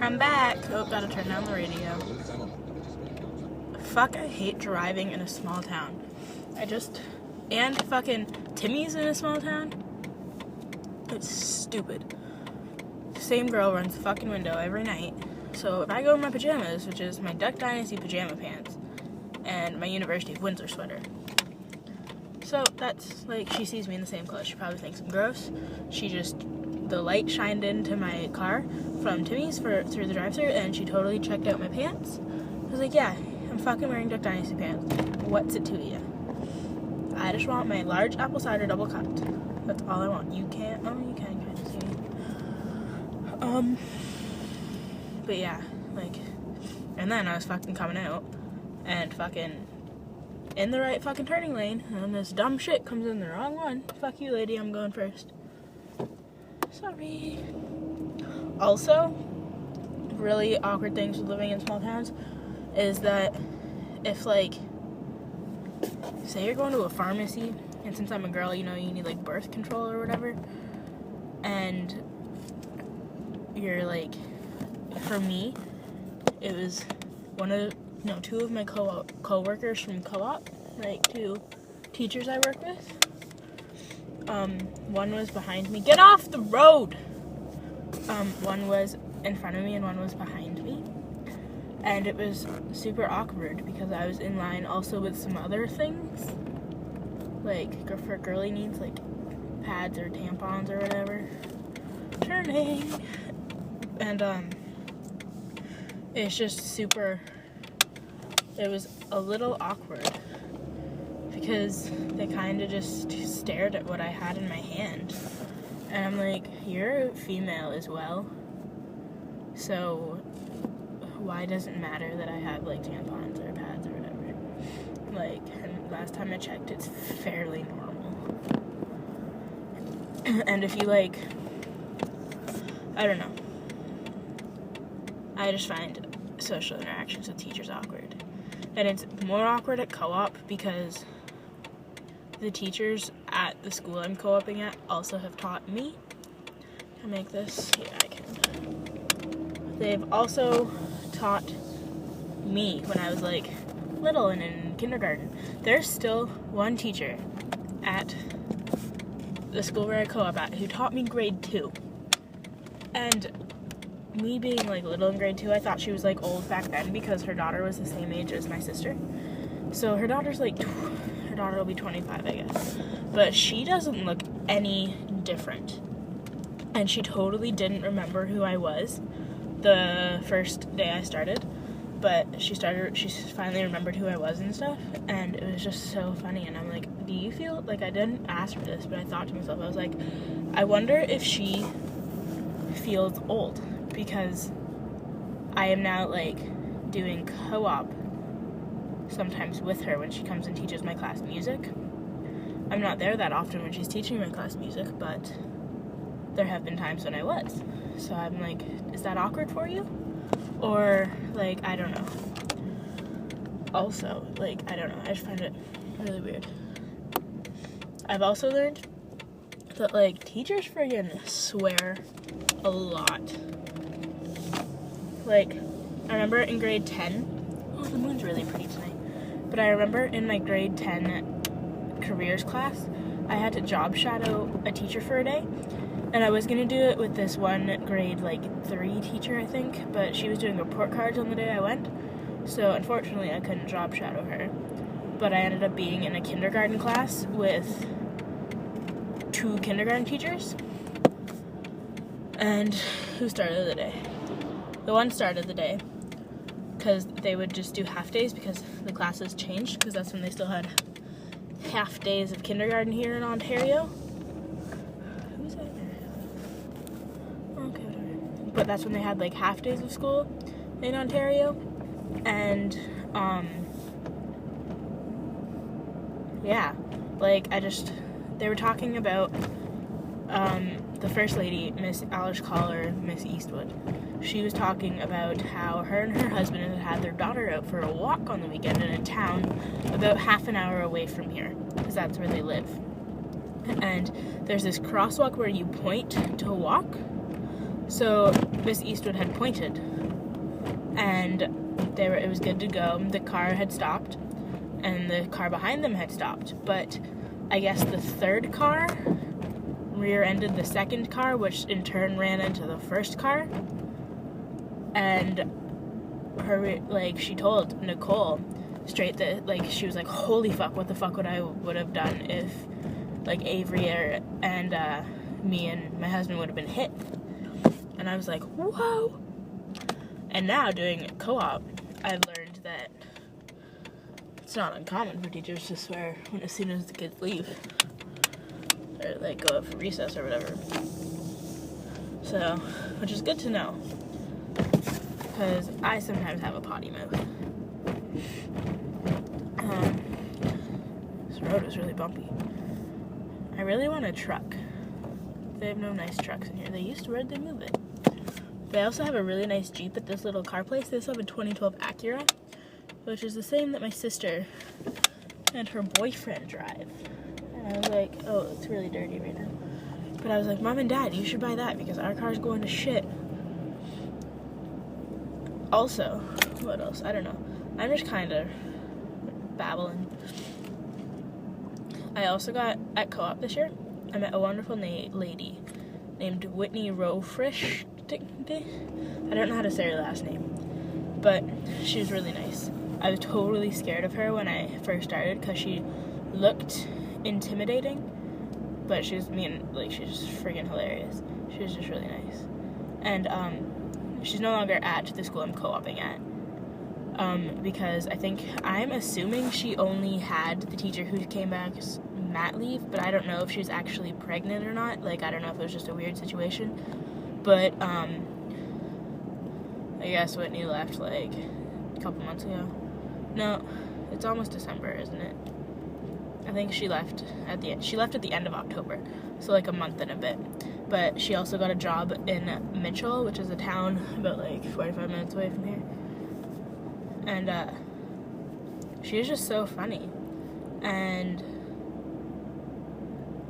I'm back. Oh, gotta turn down the radio. Fuck, I hate driving in a small town. And fucking Timmy's in a small town. It's stupid. The same girl runs the fucking window every night. So if I go in my pajamas, which is my Duck Dynasty pajama pants, and my University of Windsor sweater. So that's, like, she sees me in the same clothes. She probably thinks I'm gross. The light shined into my car from Timmy's through the drive-thru, and she totally checked out my pants. I was like, yeah, I'm fucking wearing Duck Dynasty pants. What's it to you? I just want my large apple cider double cupped. That's all I want. You can kind of see me. But yeah, like, and then I was fucking coming out, and fucking in the right fucking turning lane, and this dumb shit comes in the wrong one. Fuck you, lady, I'm going first. Sorry. Also, really awkward things with living in small towns is that if, like, say you're going to a pharmacy, and since I'm a girl, you know, you need, like, birth control or whatever, and you're, like, for me, it was two of my co-workers from co-op, like, two teachers I work with. One was behind me. Get off the road! One was in front of me and one was behind me. And it was super awkward because I was in line also with some other things. Like, for girly needs, like pads or tampons or whatever. Turning! And, it's just super... It was a little awkward. Because they kind of just stared at what I had in my hand. And I'm like, you're female as well. So, why does it matter that I have, like, tampons or pads or whatever? Like, and last time I checked, it's fairly normal. And if you, like, I don't know. I just find social interactions with teachers awkward. And it's more awkward at co-op because the teachers at the school I'm co-oping at also have taught me. Can I make this? Yeah, I can. They've also taught me when I was, like, little and in kindergarten. There's still one teacher at the school where I co-op at who taught me grade 2. And me being, like, little in grade 2, I thought she was, like, old back then because her daughter was the same age as my sister. So her daughter's, like, her daughter will be 25, I guess. But she doesn't look any different. And she totally didn't remember who I was the first day I started. But she finally remembered who I was and stuff. And it was just so funny. And I'm like, do you feel, like, I didn't ask for this, but I thought to myself, I was like, I wonder if she feels old. Because I am now, like, doing co-op sometimes with her when she comes and teaches my class music. I'm not there that often when she's teaching my class music, but there have been times when I was. So I'm like, is that awkward for you? Or, like, I don't know. Also, like, I don't know. I just find it really weird. I've also learned that, like, teachers friggin' swear a lot. Like, I remember in grade 10, oh, the moon's really pretty tonight, but I remember in my grade 10 careers class, I had to job shadow a teacher for a day, and I was going to do it with this one grade, like, 3 teacher, I think, but she was doing report cards on the day I went, so unfortunately I couldn't job shadow her, but I ended up being in a kindergarten class with 2 kindergarten teachers, and who started the day? The one started the day because they would just do half days because the classes changed because that's when they still had half days of kindergarten here in Ontario. Who's that there? Okay, whatever. But that's when they had, like, half days of school in Ontario. And, yeah, like, they were talking about, the first lady, Miss Alice Collar, Miss Eastwood. She was talking about how her and her husband had their daughter out for a walk on the weekend in a town about half an hour away from here, because that's where they live. And there's this crosswalk where you point to walk. So Miss Eastwood had pointed, and it was good to go. The car had stopped, and the car behind them had stopped. But I guess the third car rear-ended the second car, which in turn ran into the first car. And she told Nicole straight that, she was like, holy fuck, what the fuck would have done if, Avery and me and my husband would have been hit. And I was like, whoa. And now doing co-op, I've learned that it's not uncommon for teachers to swear as soon as the kids leave, or go up for recess or whatever. So, which is good to know, because I sometimes have a potty mouth. This road is really bumpy. I really want a truck. They have no nice trucks in here. They used to, where'd they move it? They also have a really nice Jeep at this little car place. They also have a 2012 Acura, which is the same that my sister and her boyfriend drive. And I was like, oh, it's really dirty right now. But I was like, Mom and Dad, you should buy that because our car's going to shit. Also, what else? I don't know. I'm just kind of babbling. I also got, at co-op this year, I met a wonderful lady named Whitney Rofrish. I don't know how to say her last name, but she was really nice. I was totally scared of her when I first started because she looked intimidating, but she was she's just friggin' hilarious. She was just really nice. And she's no longer at the school I'm co-oping at, because I'm assuming she only had the teacher who came back mat leave, but I don't know if she was actually pregnant or not. I don't know if it was just a weird situation. But, I guess Whitney left, a couple months ago. No, it's almost December, isn't it? I think she left at the end. She left at the end of October, so, a month and a bit. But she also got a job in Mitchell, which is a town about, 45 minutes away from here. And, she was just so funny. And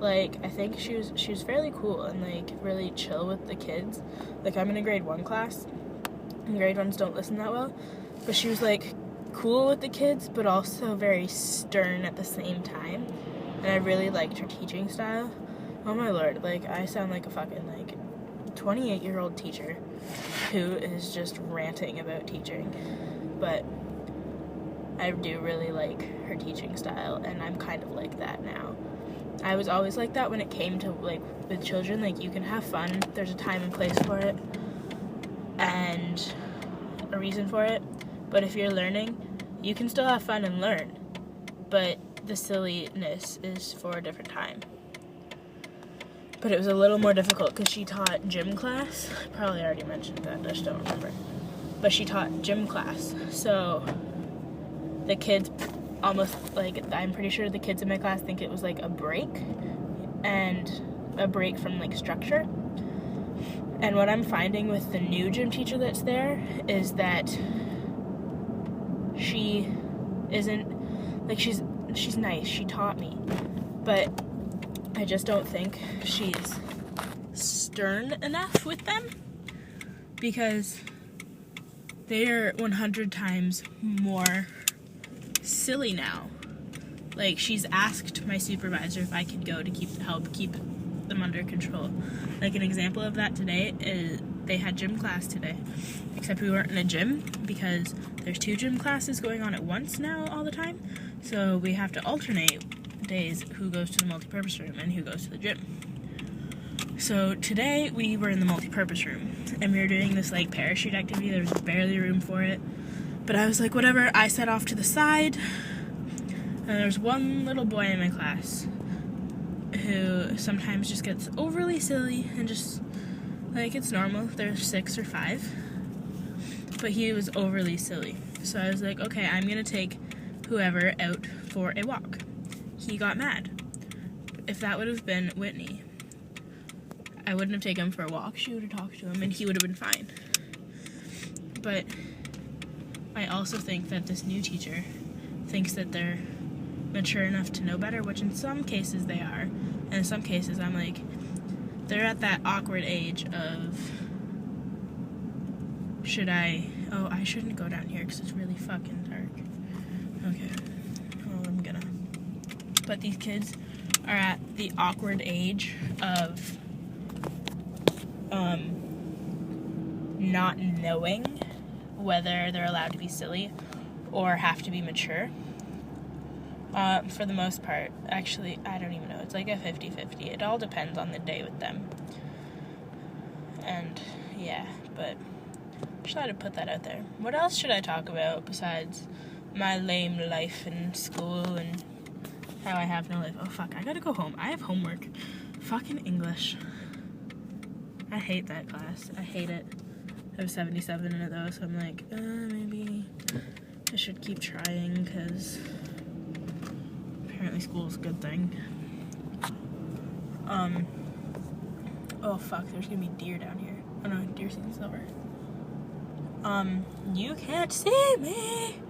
I think she was fairly cool and, really chill with the kids. I'm in a grade 1 class, and grade 1s don't listen that well. But she was, cool with the kids, but also very stern at the same time. And I really liked her teaching style. Oh, my Lord. I sound like a fucking, 28-year-old teacher who is just ranting about teaching. But I do really like her teaching style, and I'm kind of like that now. I was always like that when it came to, with children. You can have fun. There's a time and place for it, and a reason for it. But if you're learning, you can still have fun and learn. But the silliness is for a different time. But it was a little more difficult because she taught gym class. I probably already mentioned that. I just don't remember. But she taught gym class. So the kids almost, I'm pretty sure the kids in my class think it was, a break, and a break from, structure. And what I'm finding with the new gym teacher that's there is that she isn't, she's nice, she taught me, but I just don't think she's stern enough with them, because they are 100 times more silly now. She's asked my supervisor if I could go to help keep them under control. An example of that today is they had gym class today, except we weren't in a gym because there's 2 gym classes going on at once now all the time, so we have to alternate days who goes to the multi-purpose room and who goes to the gym. So today we were in the multi-purpose room and we were doing this parachute activity. There was barely room for it. But I was like, whatever, I sat off to the side, and there's one little boy in my class who sometimes just gets overly silly and just, it's normal, they're 6 or 5, but he was overly silly. So I was like, okay, I'm gonna take whoever out for a walk. He got mad. If that would have been Whitney, I wouldn't have taken him for a walk. She would have talked to him, and he would have been fine. But I also think that this new teacher thinks that they're mature enough to know better, which in some cases they are. And in some cases I'm they're at that awkward age of Oh, I shouldn't go down here because it's really fucking dark. Okay. Well, I'm gonna. But these kids are at the awkward age of not knowing whether they're allowed to be silly or have to be mature. For the most part. Actually, I don't even know. It's like a 50-50. It all depends on the day with them. And, yeah, but I just thought I'd put that out there. What else should I talk about besides my lame life in school and how I have no life? Oh, fuck, I gotta go home. I have homework. Fucking English. I hate that class. I hate it. I have 77 in it, though, so I'm like, maybe I should keep trying, because apparently school's a good thing. Oh, fuck, there's gonna be deer down here. Oh, no, deer season's over. You can't see me!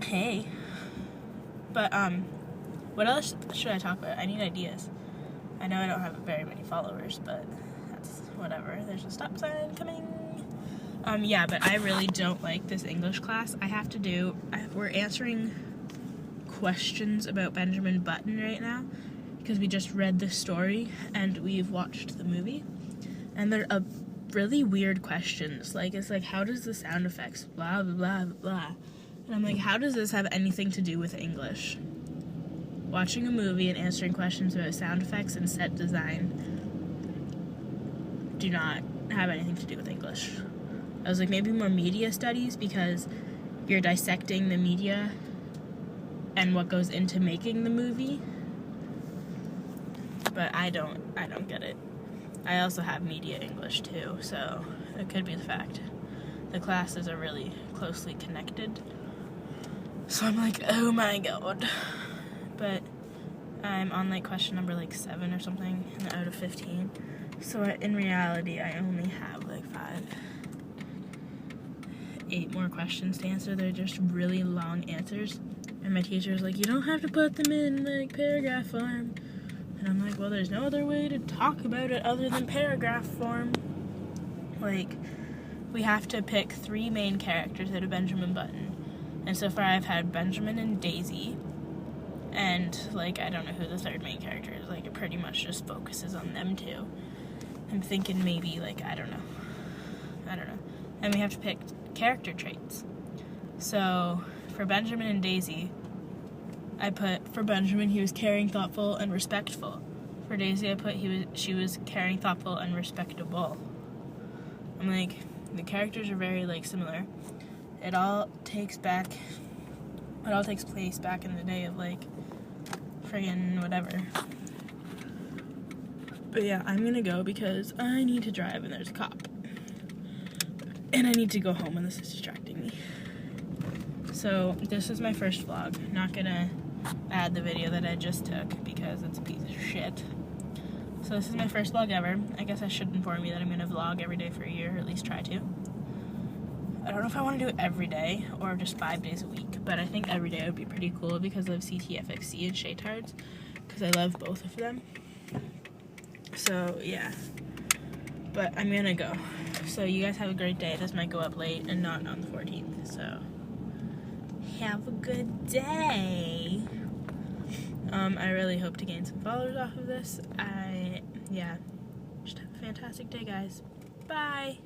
Hey. But, what else should I talk about? I need ideas. I know I don't have very many followers, but that's whatever. There's a stop sign coming. Yeah, but I really don't like this English class. We're answering questions about Benjamin Button right now, because we just read the story and we've watched the movie. And they're really weird questions. Like, it's like, how does the sound effects, blah, blah, blah, blah. And I'm like, how does this have anything to do with English? Watching a movie and answering questions about sound effects and set design do not have anything to do with English. I was like, maybe more media studies, because you're dissecting the media and what goes into making the movie. But I don't get it. I also have media English too, so it could be the fact. The classes are really closely connected. So I'm like, oh my god. But I'm on like question number like 7 or something out of 15. So in reality, I only have like 8 more questions to answer. They're just really long answers. And my teacher's like, you don't have to put them in like paragraph form. And I'm like, well, there's no other way to talk about it other than paragraph form. Like, we have to pick 3 main characters out of Benjamin Button. And so far I've had Benjamin and Daisy. And, like, I don't know who the 3rd main character is. Like, it pretty much just focuses on them 2. I'm thinking maybe, like, I don't know. And we have to pick character traits. So, for Benjamin and Daisy, I put, for Benjamin, he was caring, thoughtful, and respectful. For Daisy, I put she was caring, thoughtful, and respectable. I'm like, the characters are very, like, similar. It all takes place back in the day of, like, friggin' whatever. But yeah, I'm gonna go because I need to drive and there's a cop. And I need to go home and this is distracting me. So, this is my first vlog. Not gonna add the video that I just took because it's a piece of shit. So this is my first vlog ever. I guess I should inform you that I'm gonna vlog every day for a year, or at least try to. I don't know if I want to do it every day or just 5 days a week, but I think every day would be pretty cool because I love CTFXC and Shaytards, because I love both of them. So, yeah. But I'm gonna go. So you guys have a great day. This might go up late and not on the 14th, so have a good day. I really hope to gain some followers off of this. Just have a fantastic day, guys. Bye.